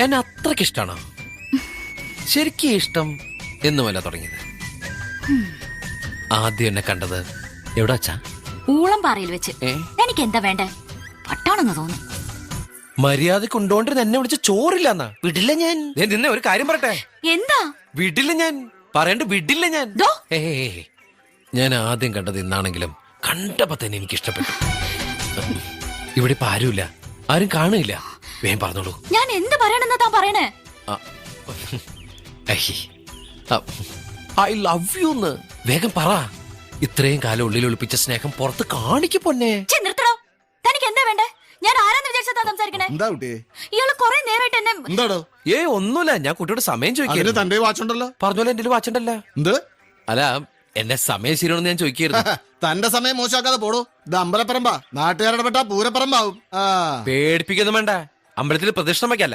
എന്നെ അത്രക്ക് ഇഷ്ടാണോ? ശരിക്കും ഇഷ്ടം എന്നുമല്ല തുടങ്ങിയത്. ആദ്യം എന്നെ കണ്ടത് എവിടെ വച്ചാ? ഊളംപാറയിൽ വെച്ച്. എനിക്ക് എന്താ വേണ്ടേ? പട്ടാണെന്ന് തോന്നുന്നു. മര്യാദ കൊണ്ടോണ്ടിരുന്ന എന്നെ വിളിച്ച് ചോറില്ലെന്നാ. വിടില്ല ഞാൻ. നിന്നെ ഒരു കാര്യം പറയട്ടെ. എന്താ? വിടില്ല ഞാൻ. പറയണ്ട, വിടില്ല ഞാൻ. ദോ. ഞാൻ ആദ്യം കണ്ടത് ഇന്നാണെങ്കിലും കണ്ടപ്പോ തന്നെ എനിക്ക് ഇഷ്ടപ്പെട്ടു. ഇവിടെ ഇപ്പൊ ആരുമില്ല, ആരും കാണില്ല. വേഗം പറഞ്ഞോളൂ. ഞാൻ എന്ത് പറയണെന്നാ താൻ പറയണേ? ഐ ലവ് യു എന്ന് വേഗം പറ. ഇത്രയും കാലം ഉള്ളിൽ ഒളിപ്പിച്ച സ്നേഹം പുറത്ത് കാണിക്ക് പൊന്നെ. നിർത്തടോ. തനിക്ക് എന്താ വേണ്ടേ? ഞാൻ ആരാന്ന് വിചാരിച്ചാ സംസാരിക്കണേ? എന്താ കുട്ടി? ഇയാള് കൊറേ നേരായിട്ട് എന്നെ. എന്താടോ? ഒന്നുമില്ല, ഞാൻ കുട്ടിയോട് സമയം ചോദിക്കുന്നു. തന്റെ വാച്ചുണ്ടല്ലോ. പറഞ്ഞോലെ എന്റെ വാച്ചുണ്ടല്ല. എന്ത്? അല്ല, എന്റെ സമയം ശരിയാണെന്ന് ഞാൻ ചോദിക്കായിരുന്നു. തന്റെ സമയം മോശമാക്കാതെ പോടോ. ഇത് അമ്പലപ്പറമ്പാ, നാട്ടുകാരുടെ പെട്ടാ പൂരപ്പറമ്പാവും. പേടിപ്പിക്കൊന്നും വേണ്ട. അമ്പലത്തിൽ പ്രദക്ഷിണം വയ്ക്കല്ല,